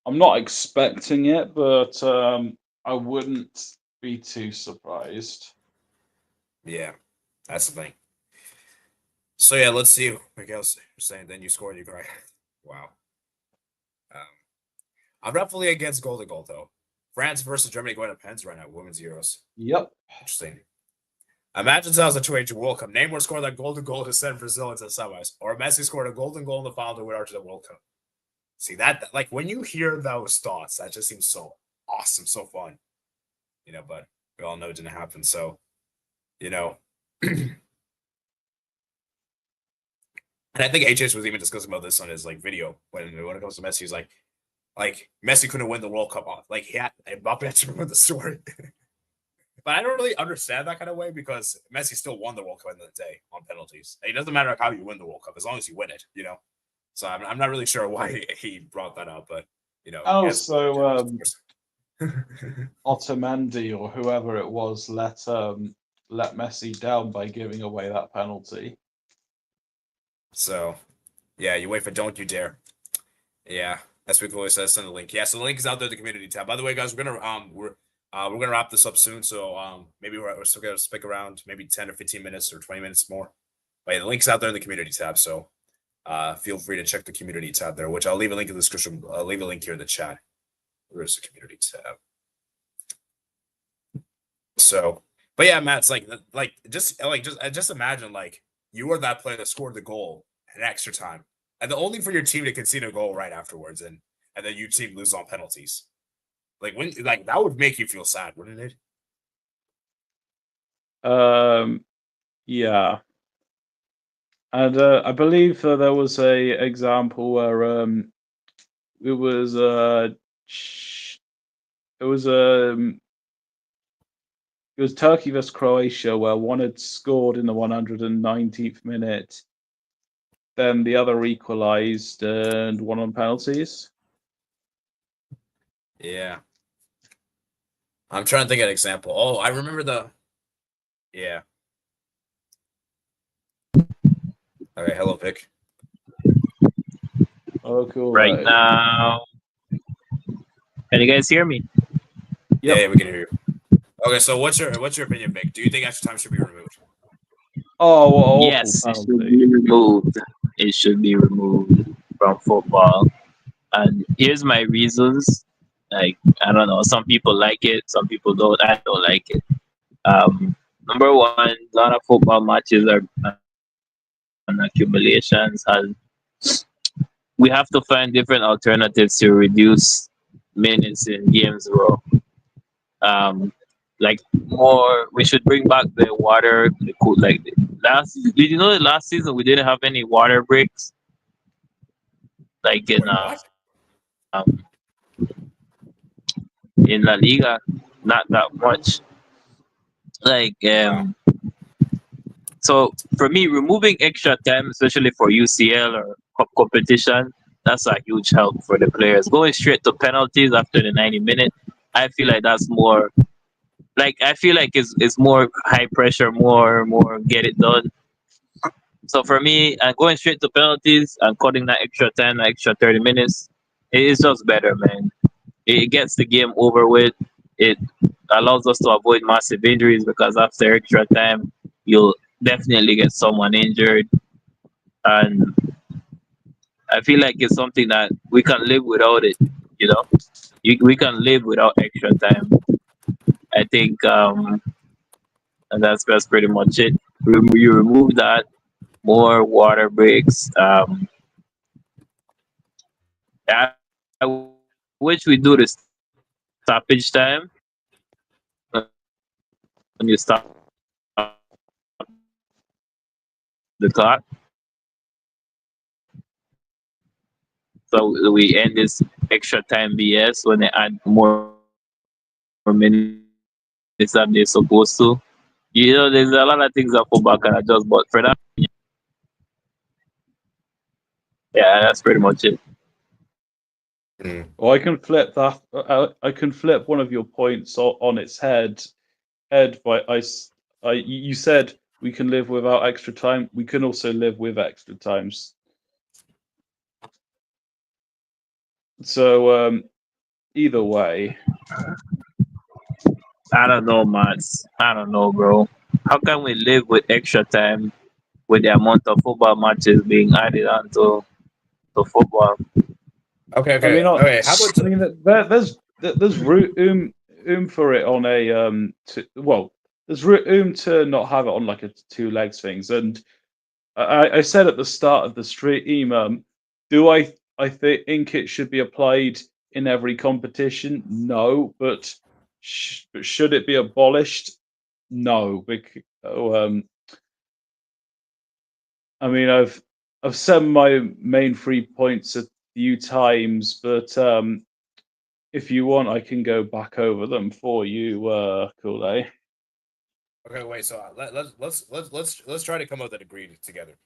not expecting it, but I wouldn't be too surprised. Yeah, that's the thing. So yeah, let's see. Miguel's saying then you scored, you cry. Wow. I'm definitely against golden goal though. France versus Germany going to pens right now, women's Euros. Yep. Interesting. Imagine 2022 World Cup. Neymar scored that golden goal to send Brazil into the semis, or Messi scored a golden goal in the final to win Argentina the World Cup. See that? Like when you hear those thoughts, that just seems so awesome, so fun. You know, but we all know it didn't happen. So, you know, and I think HS was even discussing about this on his like video when it comes to Messi. He's like Messi couldn't win the World Cup off. Like he had Mbappe had to ruin the story. But I don't really understand that kind of way because Messi still won the World Cup in the day on penalties. It doesn't matter how you win the World Cup as long as you win it, you know. So I'm not really sure why he brought that up, but you know. Oh, so Otamendi or whoever it was let Messi down by giving away that penalty. So, yeah, you wait for don't you dare. Yeah, that's what always says. Send the link. Yeah, so the link is out there in the community tab. By the way, guys, we're gonna wrap this up soon. So maybe we're still gonna stick around maybe 10 or 15 minutes or 20 minutes more. But yeah, the link's out there in the community tab. So feel free to check the community tab there, which I'll leave a link in the description. I'll leave a link here in the chat. Where's the community tab? So, but yeah, Matt, it's just imagine like you were that player that scored the goal in extra time, and the only for your team to concede a goal right afterwards, and then your team lose on penalties. Like that would make you feel sad, wouldn't it? Yeah. And I believe there was a example where it was Turkey versus Croatia where one had scored in the 119th minute, then the other equalized and won on penalties. Yeah. I'm trying to think of an example. Oh, I remember yeah. Okay, hello, Vic. Oh, cool. Right now. Can you guys hear me? Yep. Yeah, we can hear you. Okay, so what's your opinion, Vic? Do you think extra time should be removed? Oh, well, yes, it should be removed. It should be removed from football. And here's my reasons. Like, I don't know, some people like it, some people don't. I don't like it. Number one, a lot of football matches are on accumulations, and we have to find different alternatives to reduce minutes in games. Like more, we should bring back the water. Like last, did you know that last season we didn't have any water breaks? like in Wait, what? um, in La Liga, not that much. Like so for me, removing extra time, especially for UCL or cup competition, that's a huge help for the players. Going straight to penalties after the 90 minute, I feel like that's more like I feel like it's more high pressure, more get it done. So for me, going straight to penalties and cutting that extra time, that extra 30 minutes, it is just better, man. It gets the game over with. It allows us to avoid massive injuries because after extra time, you'll definitely get someone injured. And I feel like it's something that we can live without it. You know, we can live without extra time. I think and that's pretty much it. You remove that, more water breaks. I, I wish we do the stoppage time when you stop the clock. So we end this extra time BS when they add more minutes than they're supposed to. You know, there's a lot of things that football can adjust, but for that, yeah, that's pretty much it. Well, I can flip that. I can flip one of your points on its head. By you said we can live without extra time. We can also live with extra times. So either way, I don't know, Mats. I don't know, bro. How can we live with extra time with the amount of football matches being added onto to football? Okay, I mean, okay. How about I mean, there's room for it on a well, there's room to not have it on like a two legs things. And I said at the start of the stream, do I think it should be applied in every competition? No, but should it be abolished? No, because I mean, I've said my main 3 points a few times, but if you want, I can go back over them for you, Kool-Aid. Okay, wait. So let's try to come up with an agreement together.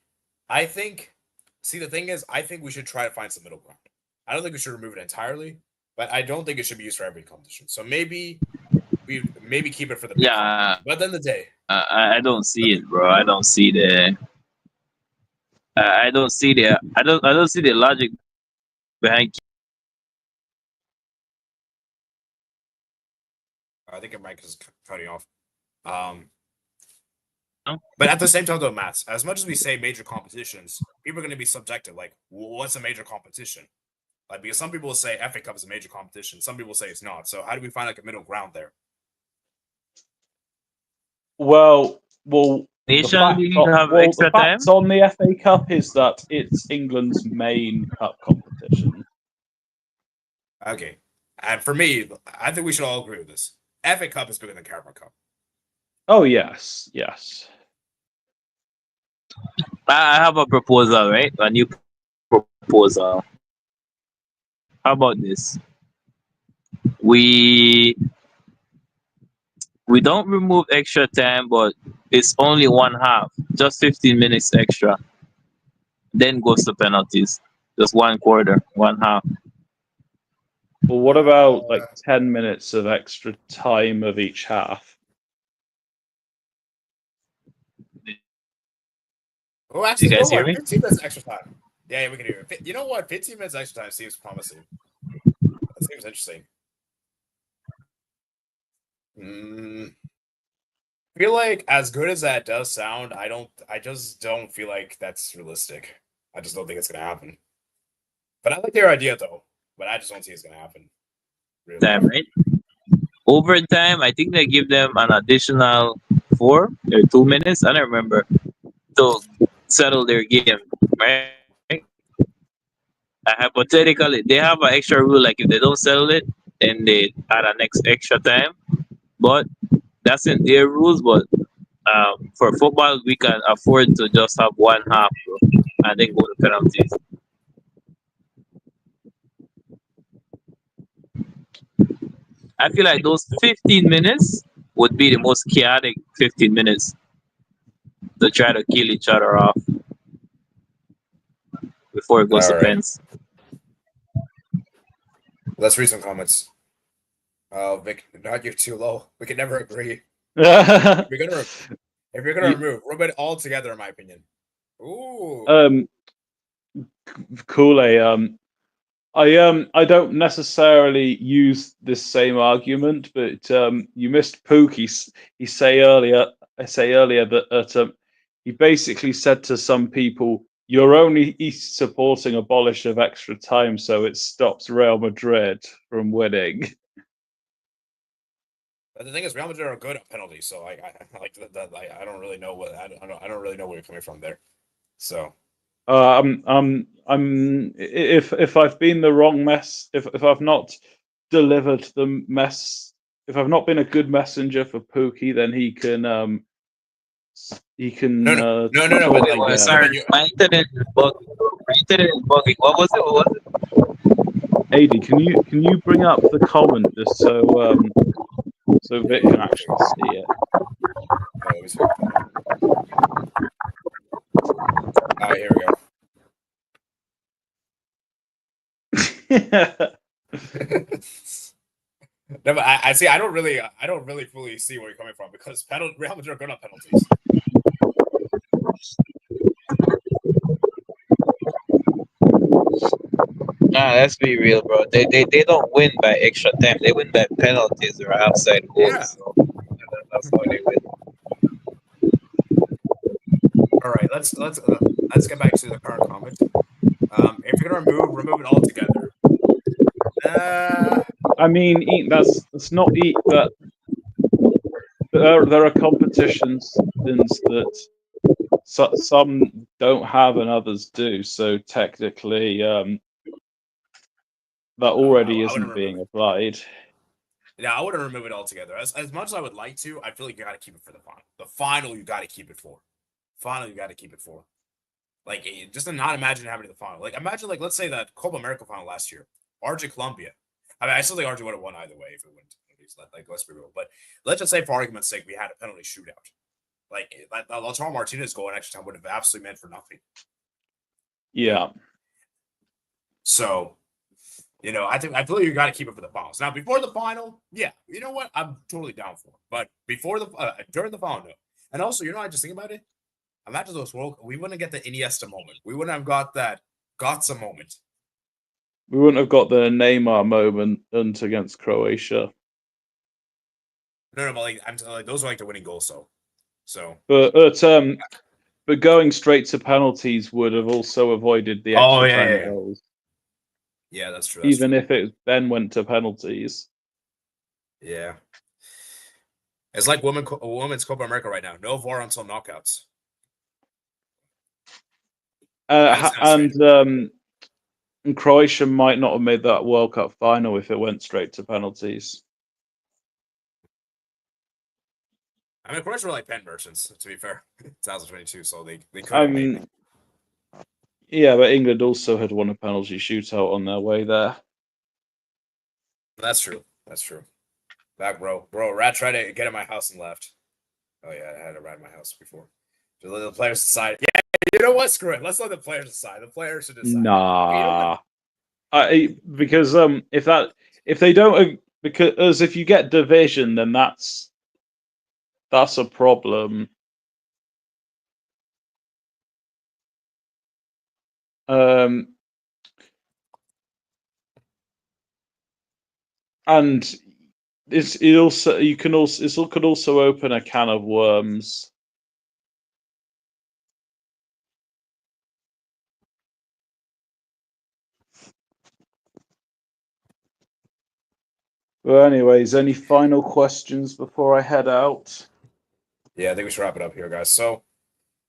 I think. See, the thing is, I think we should try to find some middle ground. I don't think we should remove it entirely, but I don't think it should be used for every competition. So maybe we keep it for the big Yeah, competition. But then the day. I don't see it, bro. I don't see the. I don't see the. I don't see the logic behind. I think your mic is cutting off. No? But at the same time, though, Matt, as much as we say major competitions, people are going to be subjective. Like, what's a major competition? Like, because some people will say FA Cup is a major competition, some people say it's not. So, how do we find like a middle ground there? Well, Nation League have extra the facts time? on the FA Cup is that it's England's main cup competition. Okay. And for me, I think we should all agree with this. FA Cup is bigger than Carabao Cup. Oh yes, yes. I have a proposal, right? A new proposal. How about this? We don't remove extra time, but it's only one half, just 15 minutes extra. Then goes to penalties, just one quarter, one half. Well, what about like 10 minutes of extra time of each half? Oh, actually, You you know guys hear what? me? 15 minutes extra time. Yeah, we can hear it. You know what? 15 minutes extra time seems promising. That seems interesting. I feel like as good as that does sound, I just don't feel like that's realistic. I just don't think it's gonna happen. But I like your idea though. But I just don't see it's gonna happen. Really. Time, right? Overtime, I think they give them an additional 4 or 2 minutes. I don't remember to settle their game, right? Hypothetically, they have an extra rule like if they don't settle it, then they add an extra time. But that's in their rules. But for football, we can afford to just have one half, bro, and then go to penalties. I feel like those 15 minutes would be the most chaotic 15 minutes to try to kill each other off before it goes All to right. pens. Let's read some comments. Vic, not you too low. We can never agree. um, If you're gonna remove, remove it all together, in my opinion. Ooh. Kool-Aid, I don't necessarily use this same argument, but you missed Pook. He say earlier that he basically said to some people, "You're only supporting abolish of extra time, so it stops Real Madrid from winning." But the thing is, Real Madrid are good at penalties, so I like that. I don't really know what I don't really know where you're coming from there. So If I've been the wrong mess, if I've not delivered the mess, if I've not been a good messenger for Pookie, then he can no. talk But like, Well, again. sorry, my internet is bugging. My internet is bugging. What was it? What was it? AD, can you bring up the comment just so Vic can actually see it? Let me see. All right, here we go. No, but I see. I don't really fully see where you're coming from because Real Madrid are good at penalties. Nah, let's be real, bro. They don't win by extra time. They win by penalties or outside goals. Yeah. So that's how they win. All right, let's get back to the current comment. If you're gonna remove it all together. I mean, that's not that. There are competitions that some don't have and others do. So technically, that already isn't being applied. Yeah, I wouldn't remove it altogether. As much as I would like to, I feel like you got to keep it for the final. The final, you got to keep it for. Final, you got to keep it for. Like, just to not imagine having the final. Like, imagine, like, let's say that Copa America final last year, Argentina, Colombia. I mean, I still think Argentina would have won either way if it went to penalties. Like, let's be real. But let's just say, for argument's sake, we had a penalty shootout. Like, Lautaro Martinez goal in extra time would have absolutely meant for nothing. Yeah. So, I feel like you got to keep it for the finals. Now, before the final, yeah, you know what? I'm totally down for it. But before during the final, no. And also, I just think about it. Imagine those we wouldn't get the Iniesta moment. We wouldn't have got that Gotza moment. We wouldn't have got the Neymar moment against Croatia. No, but like those are like the winning goals, so. But going straight to penalties would have also avoided the extra time goals. Yeah, that's true. Even if it then went to penalties. Yeah. It's like women's Copa America right now. No VAR until knockouts. And Croatia might not have made that World Cup final if it went straight to penalties. I mean, Croatia were like pen merchants, to be fair. 2022, so they could have made it. Yeah, but England also had won a penalty shootout on their way there. That's true. Back bro, Rat tried to get in my house and left. Oh yeah, I had a rat in my house before. Just let the players decide. Yeah, you know what? Screw it. Let's let the players decide. The players should decide. Nah, because if they don't, because if you get division, then that's a problem. And it could also open a can of worms. Well, anyways, any final questions before I head out? Yeah, I think we should wrap it up here, guys. So,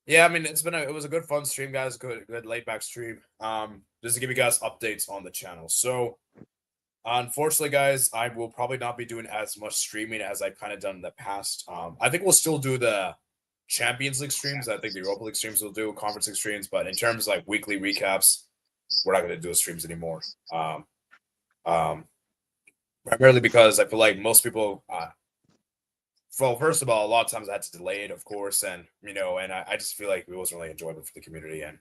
yeah, I mean, it was a good fun stream, guys. Good laid back stream. Just to give you guys updates on the channel. So, unfortunately, guys, I will probably not be doing as much streaming as I've kind of done in the past. I think we'll still do the Champions League streams. I think the Europa League streams will do Conference League streams, but in terms of like weekly recaps, we're not going to do those streams anymore. primarily because I feel like most people. Well, first of all, a lot of times I had to delay it, of course, and and I just feel like it wasn't really enjoyable for the community, and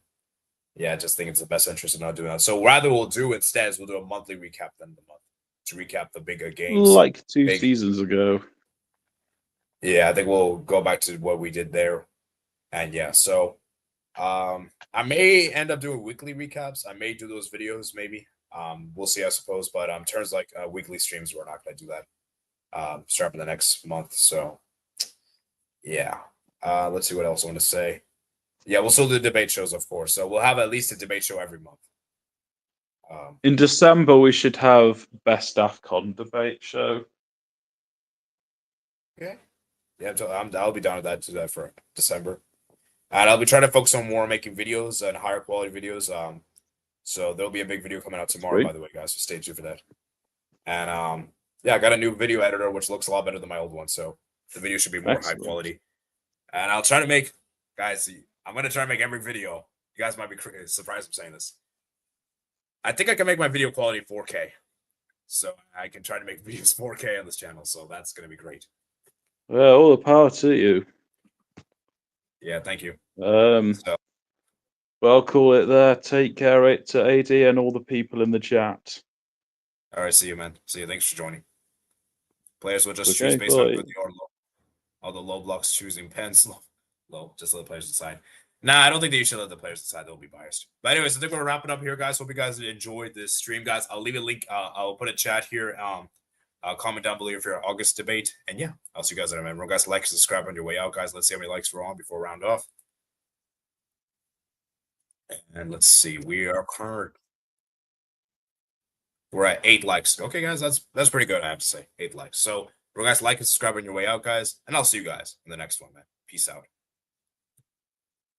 yeah, I just think it's the best interest in not doing that. So rather, we'll do instead is we'll do a monthly recap then the month to recap the bigger games. Like 2 big- seasons ago. Yeah, I think we'll go back to what we did there, and yeah, so I may end up doing weekly recaps. I may do those videos, maybe. We'll see, I suppose. But terms like weekly streams, we're not going to do that. Starting the next month. So yeah. Let's see what else I want to say. Yeah, we'll still do debate shows, of course. So we'll have at least a debate show every month. In December, we should have best AFCON debate show. Yeah. Yeah, I'll be down with that. Do that for December, and I'll be trying to focus on more making videos and higher quality videos. So there'll be a big video coming out tomorrow, Sweet. by the way, guys. So stay tuned for that. And yeah, I got a new video editor which looks a lot better than my old one, so the video should be more Excellent. high quality. And I'll try to make, guys. I'm gonna try to make every video. You guys might be surprised I'm saying this. I think I can make my video quality 4K, so I can try to make videos 4K on this channel. So that's gonna be great. Well, all the power to you. Yeah, thank you. So, well, I'll call it there. Take care to AD and all the people in the chat. All right, see you, man. See you. Thanks for joining. Players will just Okay, choose based on bye. good they are low. All the low blocks choosing pens low. Just let the players decide. Nah, I don't think that you should let the players decide. They'll be biased. But anyways, I think we're wrapping up here, guys. Hope you guys enjoyed this stream, guys. I'll leave a link. I'll put a chat here. Comment down below if you're August debate. And yeah, I'll see you guys in a minute. Guys, like, subscribe on your way out, guys. Let's see how many likes we're on before we round off. And let's see. We're at 8 likes. Okay, guys, that's pretty good, I have to say. 8 likes. So, guys, like and subscribe on your way out, guys. And I'll see you guys in the next one, man. Peace out.